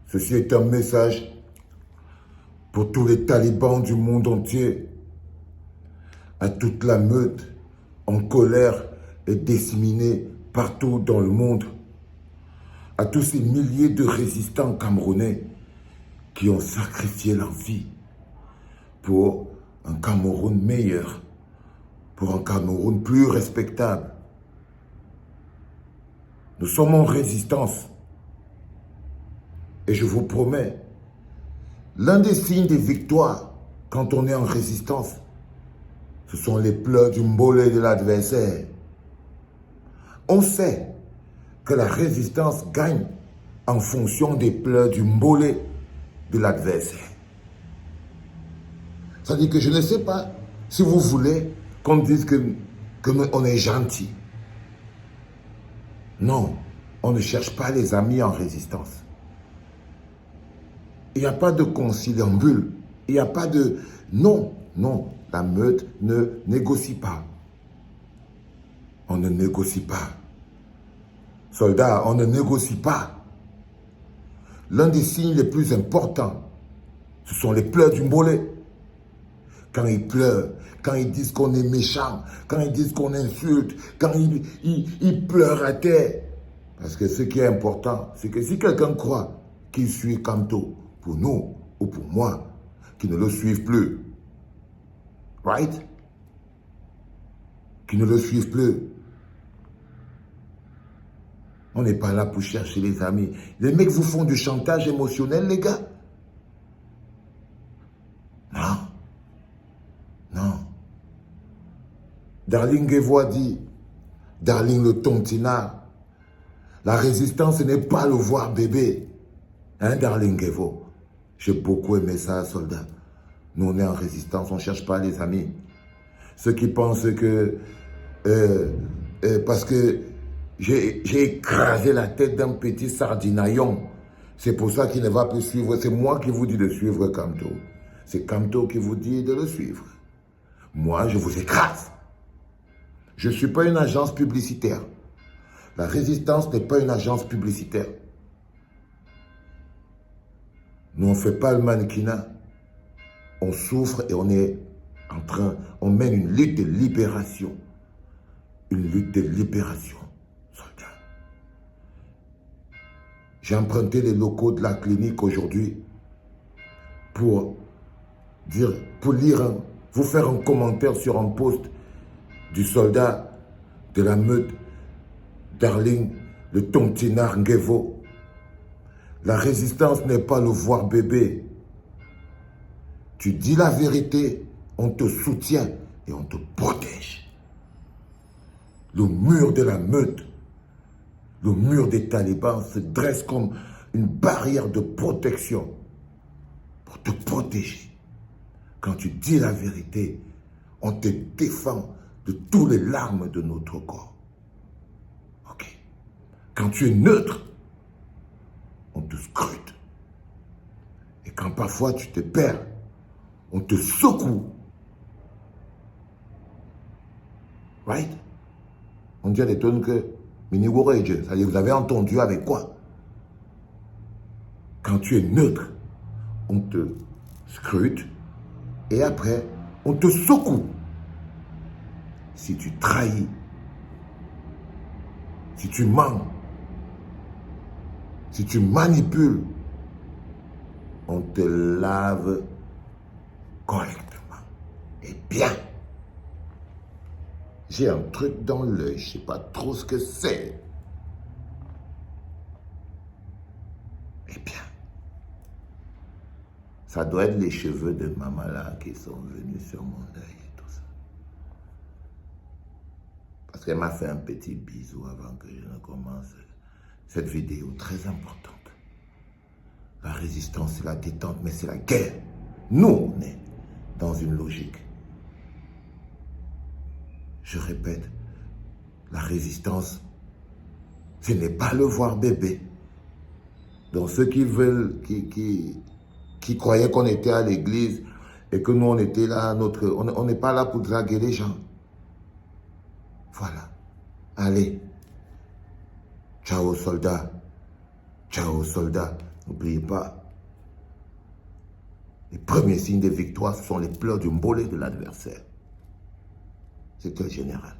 Ceci est un message pour tous les talibans du monde entier, à toute la meute en colère et disséminée partout dans le monde, à tous ces milliers de résistants camerounais qui ont sacrifié leur vie pour un Cameroun meilleur, pour un Cameroun plus respectable. Nous sommes en résistance. Et je vous promets, l'un des signes des victoires quand on est en résistance, ce sont les pleurs du mbolé de l'adversaire. On sait que la résistance gagne en fonction des pleurs du mbolé de l'adversaire. C'est-à-dire que je ne sais pas si vous voulez qu'on me dise qu'on est gentil. Non, on ne cherche pas les amis en résistance. Il n'y a pas de conciliambule. Il n'y a pas de... Non, non, la meute ne négocie pas. On ne négocie pas. Soldats, on ne négocie pas. L'un des signes les plus importants, ce sont les pleurs du mbolé. Quand ils pleurent, quand ils disent qu'on est méchant, quand ils disent qu'on insulte, quand ils pleurent à terre. Parce que ce qui est important, c'est que si quelqu'un croit qu'il suit Kamto, pour nous ou pour moi, qui ne le suivent plus. Right? Qui ne le suivent plus. On n'est pas là pour chercher les amis. Les mecs vous font du chantage émotionnel, les gars. Non. Non. Darling Guévo a dit, Darling le Tontina, la résistance n'est pas le voir bébé. Hein, Darling Guévo? J'ai beaucoup aimé ça, soldat. Nous, on est en résistance, on ne cherche pas les amis. Ceux qui pensent que... parce que j'ai écrasé la tête d'un petit sardinaillon, c'est pour ça qu'il ne va plus suivre. C'est moi qui vous dis de suivre Kamto. C'est Kamto qui vous dit de le suivre. Moi, je vous écrase. Je ne suis pas une agence publicitaire. La résistance n'est pas une agence publicitaire. Nous, on ne fait pas le mannequinat. On souffre et on est en train, on mène une lutte de libération. Une lutte de libération, soldats. J'ai emprunté les locaux de la clinique aujourd'hui pour vous faire un commentaire sur un post du soldat de la meute Darling, le Tontina Nguévo. La résistance n'est pas le voir bébé. Tu dis la vérité, on te soutient et on te protège. Le mur de la meute, le mur des talibans se dresse comme une barrière de protection pour te protéger. Quand tu dis la vérité, on te défend de toutes les larmes de notre corps. Ok. Quand tu es neutre, on te scrute. Et quand parfois tu te perds, on te secoue. Right? On dit à des tonnes que c'est-à-dire vous avez entendu avec quoi? Quand tu es neutre, on te scrute et après, on te secoue. Si tu trahis, si tu mens, si tu manipules, on te lave correctement et bien. J'ai un truc dans l'œil, je ne sais pas trop ce que c'est. Eh bien, ça doit être les cheveux de Mamala qui sont venus sur mon œil et tout ça. Parce qu'elle m'a fait un petit bisou avant que je ne commence cette vidéo très importante. La résistance, c'est la détente, mais c'est la guerre. Nous, on est dans une logique. Je répète, la résistance, ce n'est pas le voir bébé. Donc ceux qui veulent, qui croyaient qu'on était à l'église et que nous on était là, on n'est pas là pour draguer les gens. Voilà. Allez. Ciao soldats. Ciao soldats. N'oubliez pas, les premiers signes de victoire, ce sont les pleurs du mollet de l'adversaire. C'est un général.